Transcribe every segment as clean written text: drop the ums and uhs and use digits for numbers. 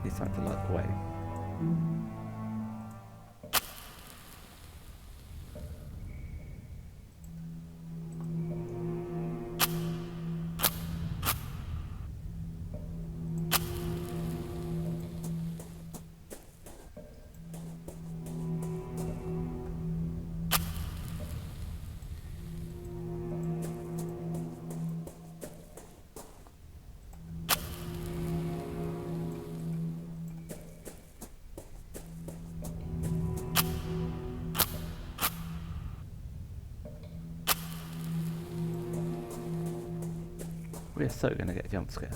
He's starting to light the way. We're so going to get a jump scare.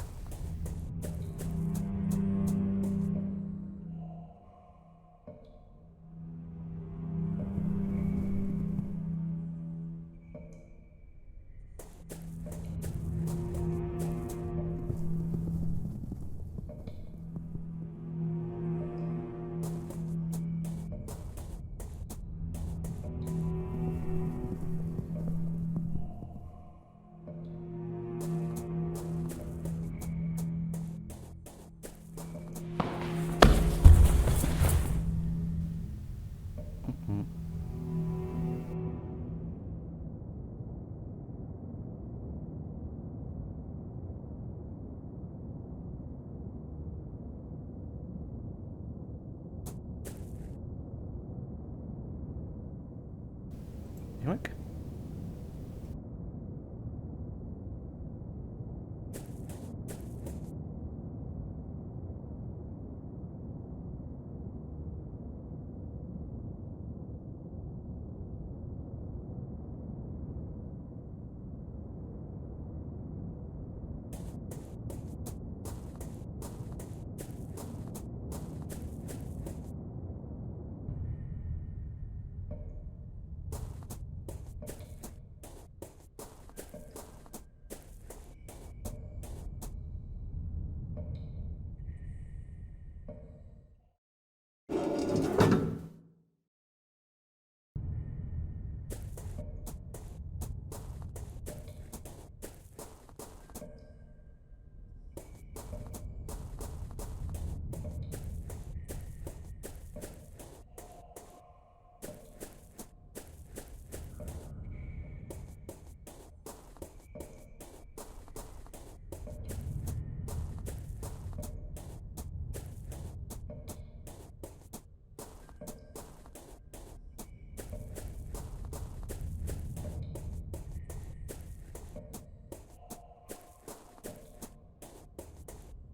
Yoink.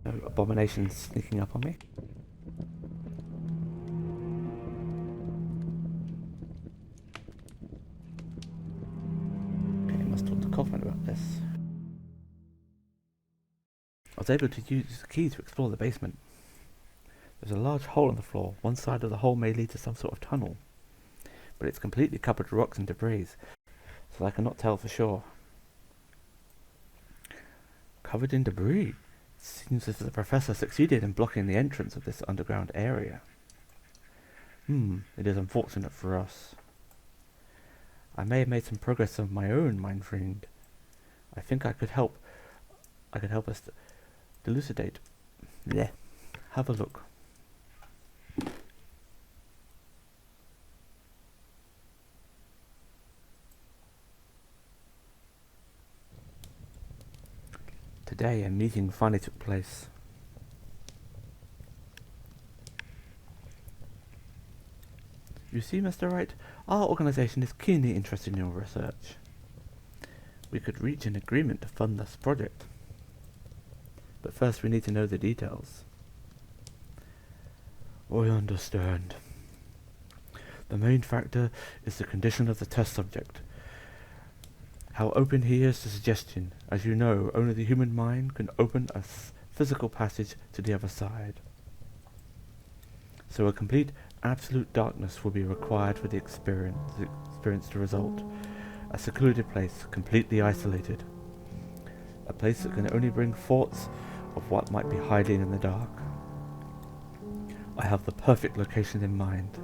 No abominations sneaking up on me. Okay, I must talk to Kaufman about this. I was able to use the key to explore the basement. There's a large hole in the floor. One side of the hole may lead to some sort of tunnel, but it's completely covered with rocks and debris, so I cannot tell for sure. Covered in debris. Seems as if the professor succeeded in blocking the entrance of this underground area. It is unfortunate for us. I may have made some progress of my own, mein friend. I think I could help us elucidate. Yeah, have a look. Today a meeting finally took place. You see, Mr. Wright, our organization is keenly interested in your research. We could reach an agreement to fund this project. But first we need to know the details. I understand. The main factor is the condition of the test subject. How open he is to suggestion. As you know, only the human mind can open a physical passage to the other side. So a complete, absolute darkness will be required for the experience to result. A secluded place, completely isolated. A place that can only bring thoughts of what might be hiding in the dark. I have the perfect location in mind.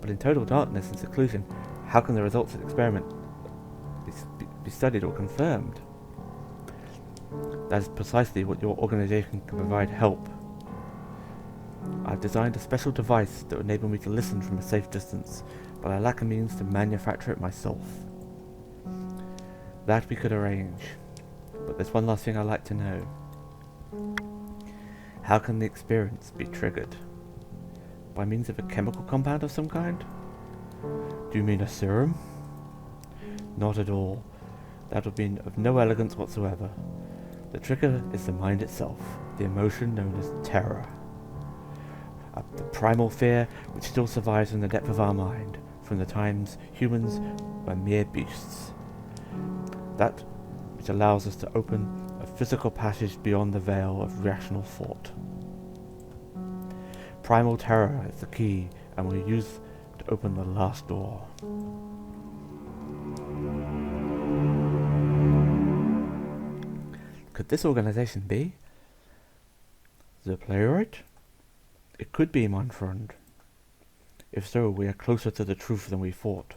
But in total darkness and seclusion, how can the results of the experiment be studied or confirmed? That is precisely what your organization can provide help I've designed a special device that will enable me to listen from a safe distance, but I lack a means to manufacture it myself. That we could arrange, but there's one last thing I'd like to know. How can the experience be triggered? By means of a chemical compound of some kind? Do you mean a serum? Not at all. That would be of no elegance whatsoever. The trigger is the mind itself, the emotion known as terror. The primal fear which still survives in the depth of our mind, from the times humans were mere beasts. That which allows us to open a physical passage beyond the veil of rational thought. Primal terror is the key, and we use to open the last door. Could this organization be the playwright? It could be, mein friend. If so, we are closer to the truth than we thought.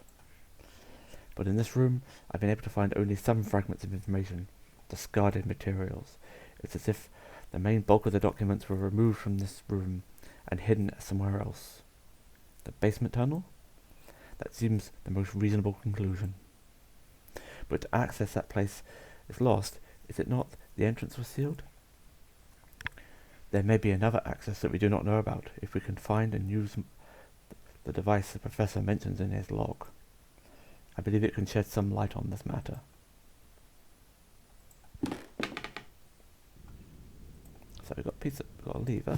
But in this room, I've been able to find only some fragments of information, discarded materials. It's as if the main bulk of the documents were removed from this room and hidden somewhere else. The basement tunnel? That seems the most reasonable conclusion. But to access that place is lost, is it not? The entrance was sealed? There may be another access that we do not know about if we can find and use the device the professor mentions in his log. I believe it can shed some light on this matter. So we've got a lever.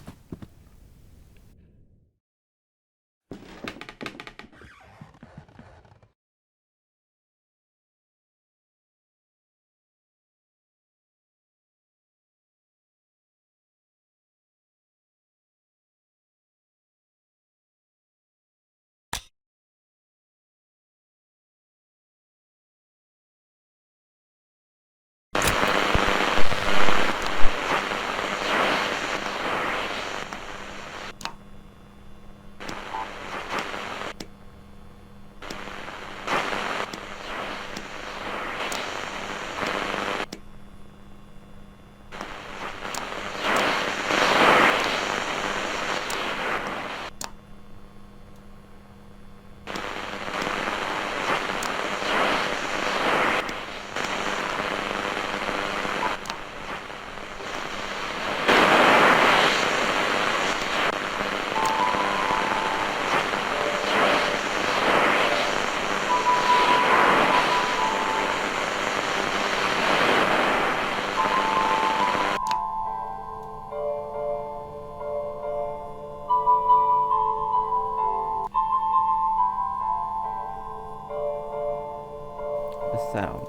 Sound.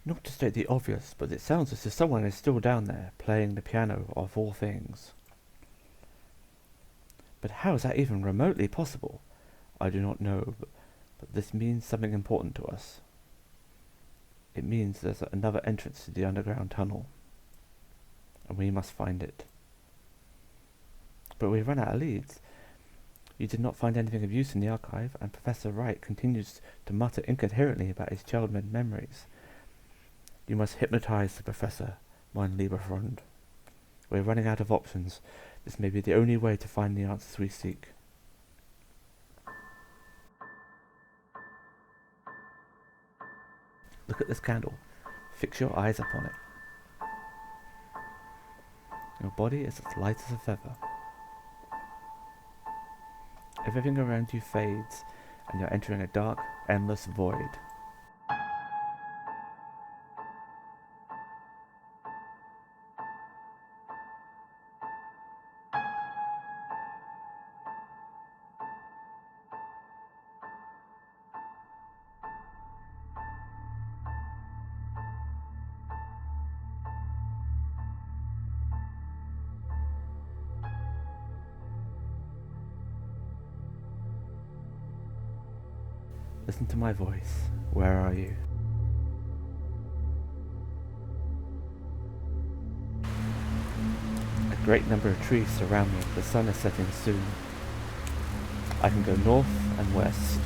Not to state the obvious, but it sounds as if someone is still down there, playing the piano of all things. But how is that even remotely possible? I do not know, but this means something important to us. It means there's another entrance to the underground tunnel, and we must find it. But we've run out of leads. You did not find anything of use in the archive, and Professor Wright continues to mutter incoherently about his childhood memories. You must hypnotize the Professor, mein lieber Freund. We're running out of options. This may be the only way to find the answers we seek. Look at this candle. Fix your eyes upon it. Your body is as light as a feather. Everything around you fades, and you're entering a dark, endless void. Listen to my voice. Where are you? I A great number of trees surround me. The sun is setting soon. I can go north and west.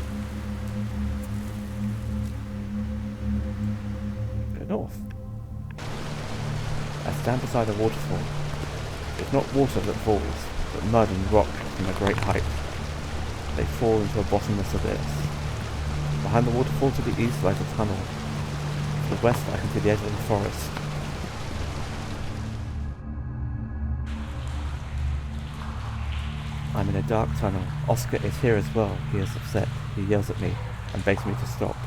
Go north. I stand beside a waterfall. It's not water that falls, but mud and rock from a great height. They fall into a bottomless abyss. Behind the waterfall to the east lies a tunnel. To the west I can see the edge of the forest. I'm in a dark tunnel. Oscar is here as well. He is upset. He yells at me and begs me to stop.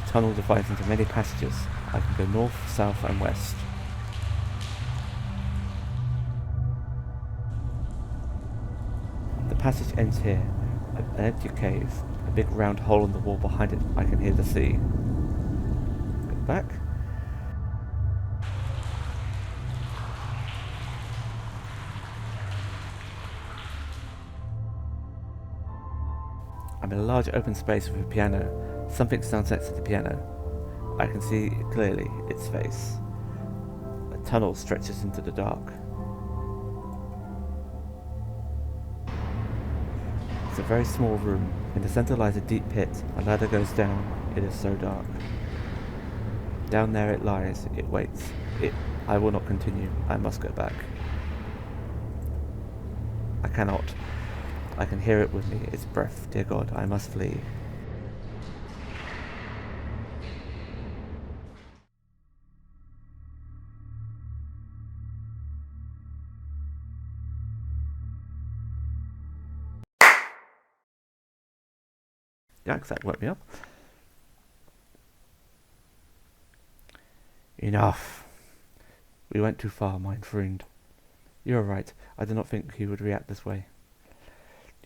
The tunnel divides into many passages. I can go north, south and west. The passage ends here. An empty cave. A big round hole in the wall behind it. I can hear the sea. Go back. I'm in a large open space with a piano. Something stands next to the piano. I can see clearly its face. A tunnel stretches into the dark. It's a very small room. In the centre lies a deep pit. A ladder goes down. It is so dark. Down there it lies. It waits. I will not continue. I must go back. I cannot. I can hear it with me, its breath. Dear God, I must flee. Yikes, that woke me up. Enough. We went too far, mein Freund. You are right. I did not think he would react this way.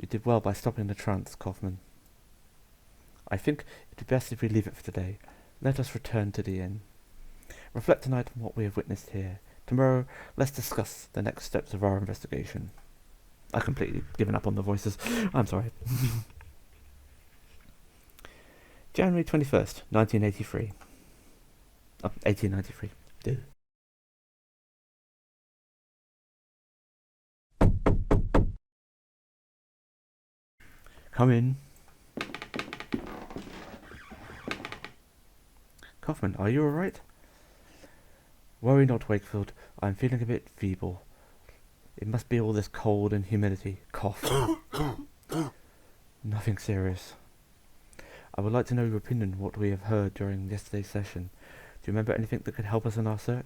You did well by stopping the trance, Kaufman. I think it would be best if we leave it for today. Let us return to the inn. Reflect tonight on what we have witnessed here. Tomorrow, let's discuss the next steps of our investigation. I've completely given up on the voices. I'm sorry. January 21st, 1983. 1893. Dude. Come in. Kaufman, are you alright? Worry not, Wakefield. I'm feeling a bit feeble. It must be all this cold and humidity. Cough. Nothing serious. I would like to know your opinion on what we have heard during yesterday's session. Do you remember anything that could help us in our search?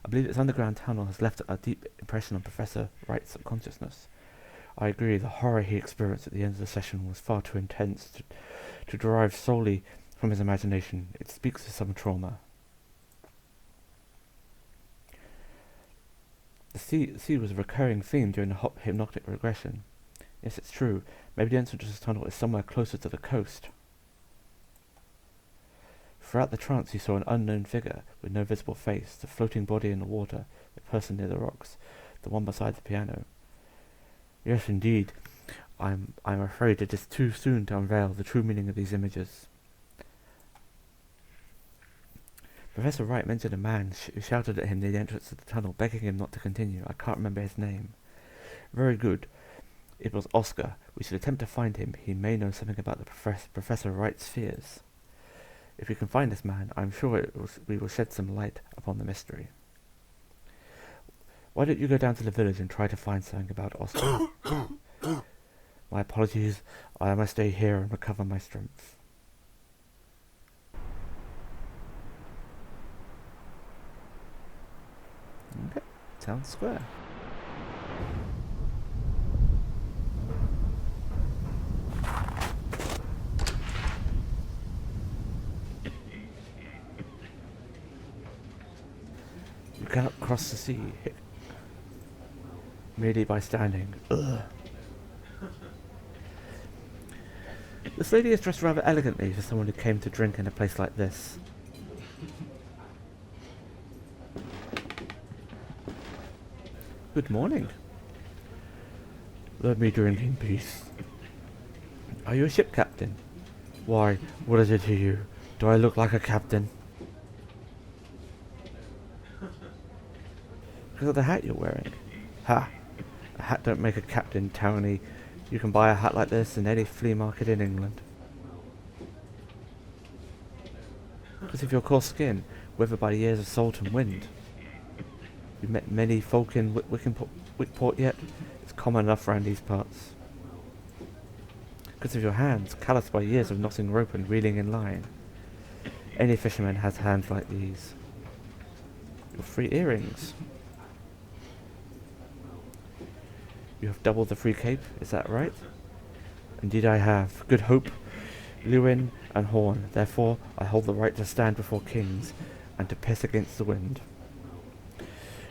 I believe this underground tunnel has left a deep impression on Professor Wright's subconsciousness. I agree, the horror he experienced at the end of the session was far too intense to derive solely from his imagination. It speaks to some trauma. The sea was a recurring theme during the hypnotic regression. Yes, it's true. Maybe the entrance to this tunnel is somewhere closer to the coast. Throughout the trance he saw an unknown figure with no visible face, the floating body in the water, the person near the rocks, the one beside the piano. Yes, indeed. I'm afraid it is too soon to unveil the true meaning of these images. Professor Wright mentioned a man who shouted at him near the entrance to the tunnel, begging him not to continue. I can't remember his name. Very good. It was Oscar. We should attempt to find him. He may know something about the Professor Wright's fears. If we can find this man, I'm sure we will shed some light upon the mystery. Why don't you go down to the village and try to find something about Oscar? My apologies. I must stay here and recover my strength. Okay, town square. You cannot cross the sea merely by standing. Ugh. This lady is dressed rather elegantly for someone who came to drink in a place like this. Good morning. Let me drink in peace. Are you a ship captain? Why, what is it to you? Do I look like a captain? Because of the hat you're wearing. Ha! A hat don't make a captain, Townie. You can buy a hat like this in any flea market in England. Because of your coarse skin, weathered by years of salt and wind. You've met many folk in Wickport yet? It's common enough around these parts. Because of your hands, calloused by years of knotting rope and reeling in line. Any fisherman has hands like these. Your 3 earrings. You have double the free cape, is that right? Indeed I have. Good hope, Lewin and Horn. Therefore I hold the right to stand before kings and to piss against the wind.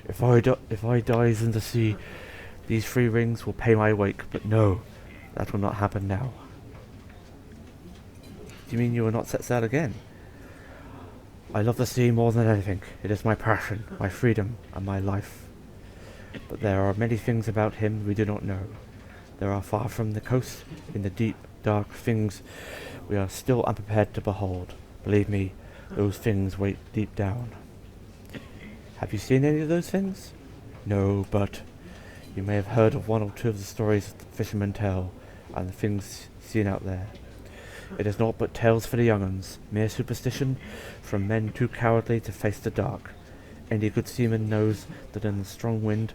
If I dies in the sea, these 3 rings will pay my wake, but no, that will not happen now. Do you mean you will not set sail again? I love the sea more than anything. It is my passion, my freedom, and my life. But there are many things about him we do not know. There are far from the coast, in the deep, dark things we are still unprepared to behold. Believe me, those things wait deep down. Have you seen any of those things? No, but you may have heard of 1 or 2 of the stories the fishermen tell, and the things seen out there. It is naught but tales for the young uns, mere superstition from men too cowardly to face the dark. Any good seaman knows that in the strong wind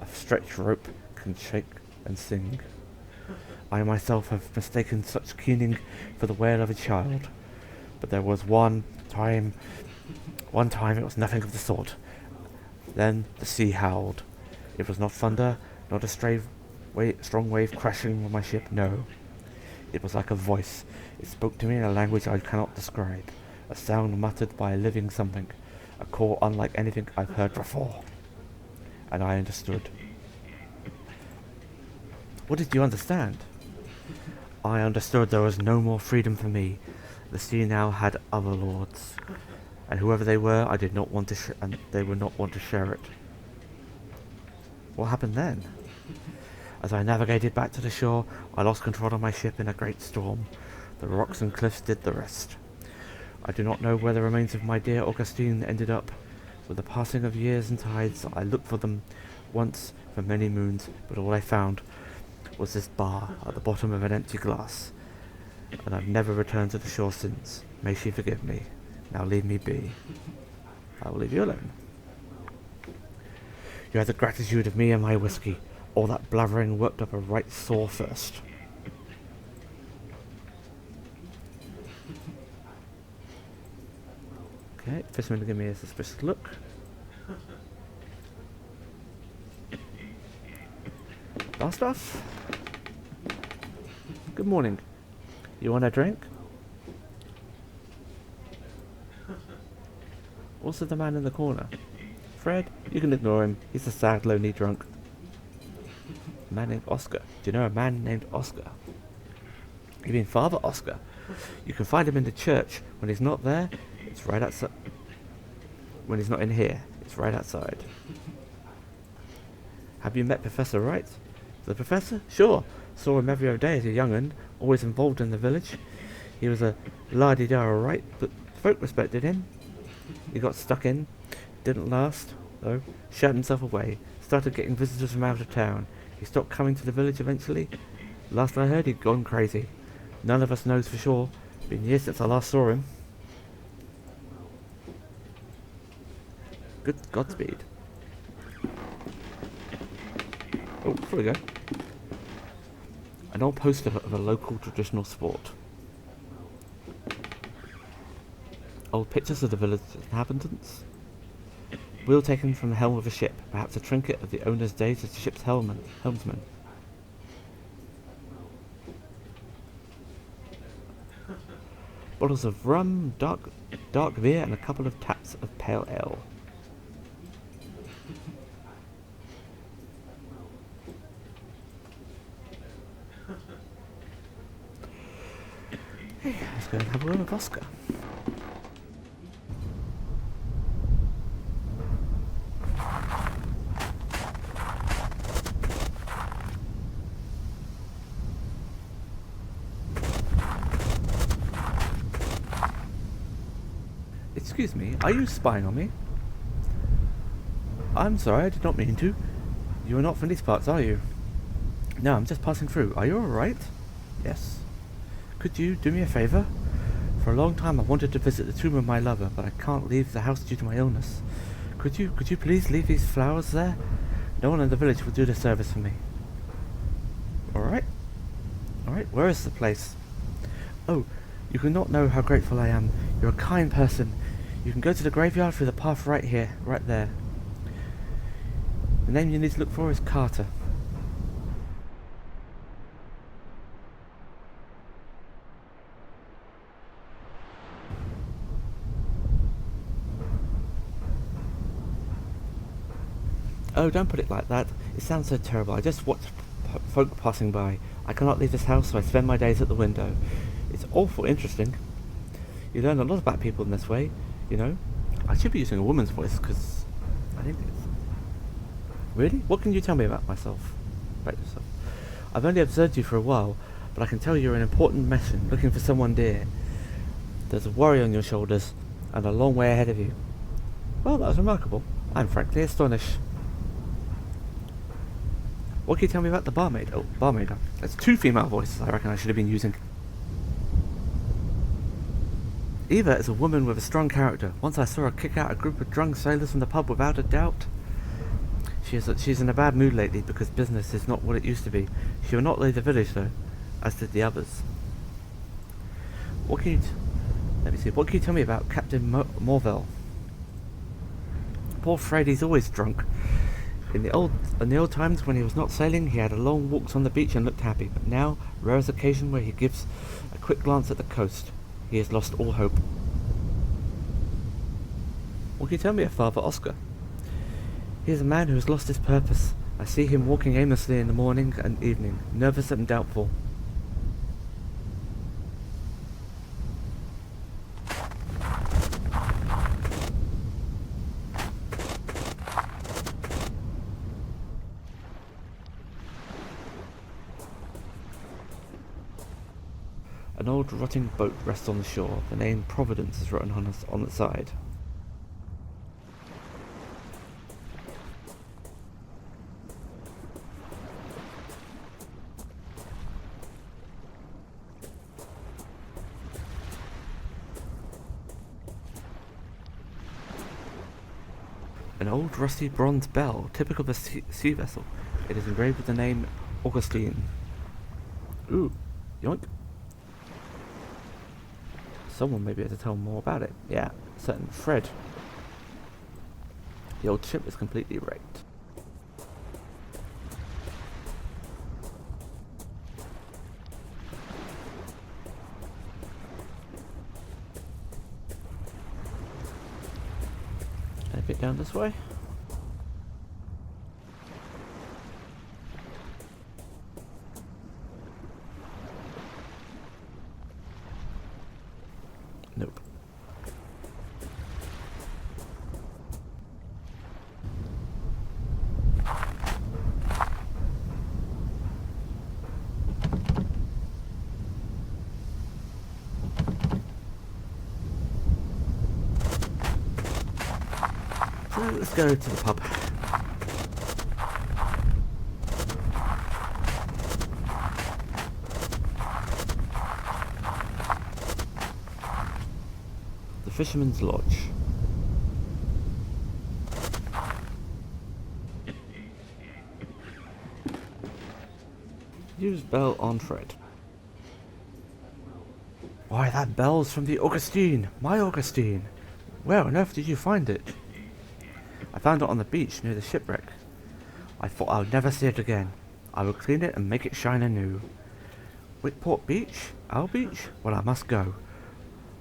a stretched rope can shake and sing. I myself have mistaken such keening for the wail of a child, but there was one time it was nothing of the sort. Then the sea howled. It was not thunder, not a strong wave crashing on my ship, no. It was like a voice. It spoke to me in a language I cannot describe, a sound muttered by a living something, a call unlike anything I've heard before. And I understood. What did you understand? I understood there was no more freedom for me. The sea now had other lords, and whoever they were, I did not want to and they would not want to share it. What happened then? As I navigated back to the shore, I lost control of my ship in a great storm. The rocks and cliffs did the rest. I do not know where the remains of my dear Augustine ended up. With the passing of years and tides, I looked for them once for many moons, but all I found was this bar at the bottom of an empty glass, and I've never returned to the shore since. May she forgive me. Now leave me be. I will leave you alone. You had the gratitude of me and my whiskey. All that blathering worked up a right sore thirst. Okay, fisherman give me a suspicious look. Last off. Good morning. You want a drink? Also the man in the corner. Fred, you can ignore him. He's a sad, lonely drunk. A man named Oscar. Do you know a man named Oscar? You mean Father Oscar? You can find him in the church. When he's not there, it's right outside. When he's not in here, it's right outside. Have you met Professor Wright? The professor? Sure. Saw him every other day as a young'un, always involved in the village. He was a la-di-da alright, but folk respected him. He got stuck in. Didn't last, though. Shut himself away. Started getting visitors from out of town. He stopped coming to the village eventually. Last I heard, he'd gone crazy. None of us knows for sure. Been years since I last saw him. Good Godspeed. Oh, before we go. An old poster of a local traditional sport. Old pictures of the village inhabitants. Wheel taken from the helm of a ship, perhaps a trinket of the owner's days as the ship's helmsman. Bottles of rum, dark beer, and a couple of taps of pale ale. Hey, let's go and have a word with Oscar. Excuse me, are you spying on me? I'm sorry, I did not mean to. You are not from these parts, are you? No, I'm just passing through. Are you alright? Yes. Could you do me a favour? For a long time I wanted to visit the tomb of my lover, but I can't leave the house due to my illness. Could you please leave these flowers there? No one in the village will do the service for me. Alright. Alright, where is the place? Oh, you cannot know how grateful I am. You're a kind person. You can go to the graveyard through the path right here, right there. The name you need to look for is Carter. Oh, don't put it like that. It sounds so terrible. I just watch folk passing by. I cannot leave this house, so I spend my days at the window. It's awful interesting. You learn a lot about people in this way, you know. I should be using a woman's voice, because I think it's... Really? What can you tell me about myself? About yourself? I've only observed you for a while, but I can tell you're an important mission, looking for someone dear. There's a worry on your shoulders, and a long way ahead of you. Well, that was remarkable. I'm frankly astonished. What can you tell me about the barmaid? Oh, barmaid. That's 2 female voices I reckon I should have been using. Eva is a woman with a strong character. Once I saw her kick out a group of drunk sailors from the pub without a doubt. She's in a bad mood lately because business is not what it used to be. She will not leave the village though, as did the others. What can you tell me about Captain Morville? Poor Fred, he's always drunk. In the old times when he was not sailing, he had long walks on the beach and looked happy, but now, rare as occasion where he gives a quick glance at the coast, he has lost all hope. What can you tell me of Father Oscar? He is a man who has lost his purpose. I see him walking aimlessly in the morning and evening, nervous and doubtful. An old rotting boat rests on the shore. The name Providence is written on the side. An old rusty bronze bell, typical of a sea vessel. It is engraved with the name Augustine. Ooh, yoink. Someone may be able to tell more about it. Yeah, certain Fred. The old ship is completely wrecked. A bit down this way. Nope. So let's go to the pub. Fisherman's Lodge. Use bell on Fred. Why, that bell's from the Augustine! My Augustine! Where on earth did you find it? I found it on the beach near the shipwreck. I thought I would never see it again. I will clean it and make it shine anew. Wickport Beach? Our beach? Well, I must go.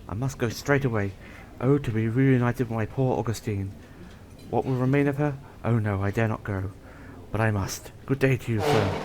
I must go straight away. Oh, to be reunited with my poor Augustine. What will remain of her? Oh no, I dare not go. But I must. Good day to you, sir.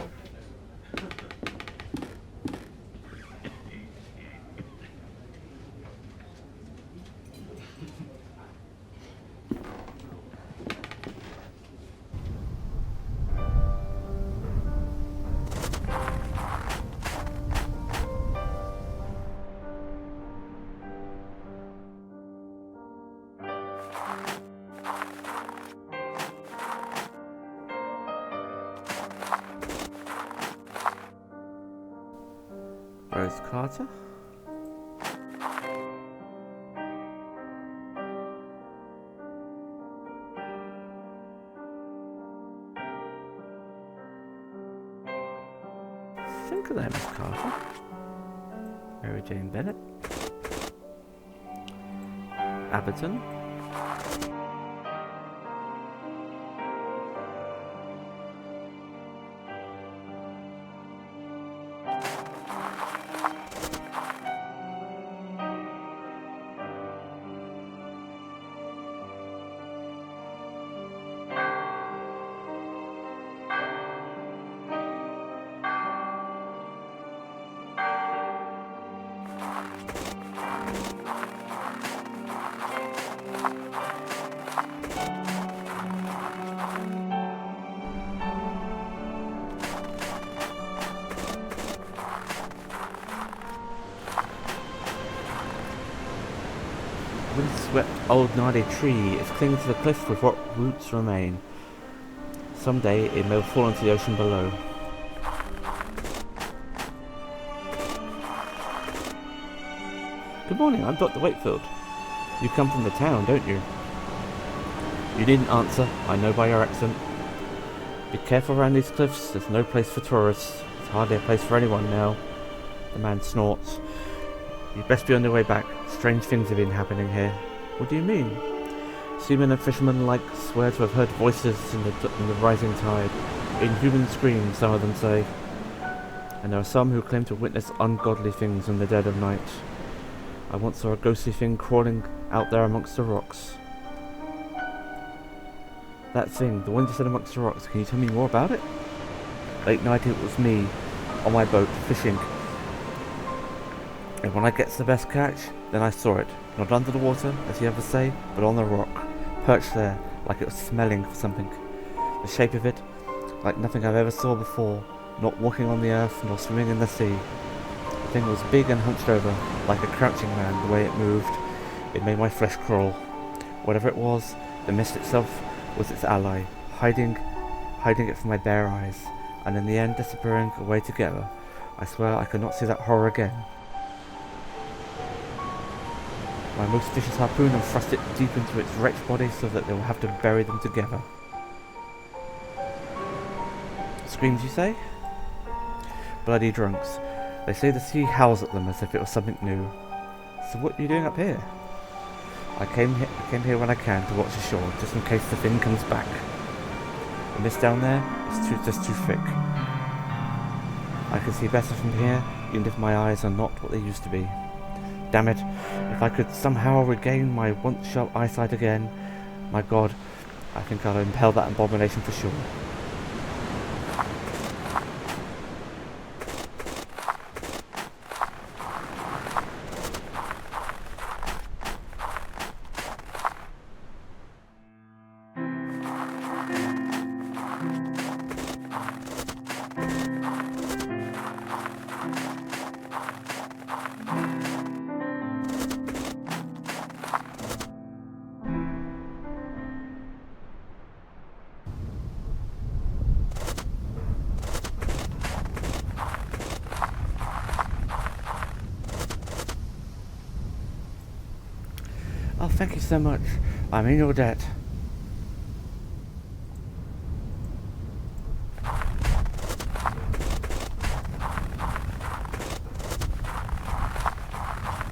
Rose Carter. Think of that, Miss Carter. Mary Jane Bennett. Abberton. Windswept old gnarly tree is clinging to the cliff with what roots remain. Someday it may fall into the ocean below. Good morning, I'm Dr. Wakefield. You come from the town, don't you? You needn't answer, I know by your accent. Be careful around these cliffs, there's no place for tourists. It's hardly a place for anyone now. The man snorts. You'd best be on your way back. Strange things have been happening here. What do you mean? Seamen and fishermen alike swear to have heard voices in the rising tide. Inhuman screams, some of them say. And there are some who claim to witness ungodly things in the dead of night. I once saw a ghostly thing crawling out there amongst the rocks. That thing, the one you said amongst the rocks, can you tell me more about it? Late night it was me, on my boat, fishing. And when I gets the best catch, then I saw it. Not under the water, as you ever say, but on the rock. Perched there, like it was smelling for something. The shape of it, like nothing I've ever saw before. Not walking on the earth, nor swimming in the sea. The thing was big and hunched over, like a crouching man, the way it moved. It made my flesh crawl. Whatever it was, the mist itself was its ally, hiding it from my bare eyes, and in the end disappearing away together. I swear I could not see that horror again. My most vicious harpoon and thrust it deep into its wretched body so that they will have to bury them together. Screams, you say? Bloody drunks. They say the sea howls at them as if it was something new. So what are you doing up here? I came here when I can to watch the shore, just in case the thing comes back. The mist down there is just too thick. I can see better from here, even if my eyes are not what they used to be. Damn it, if I could somehow regain my once sharp eyesight again, my God, I think I'll impale that abomination for sure. Oh, thank you so much. I'm in your debt.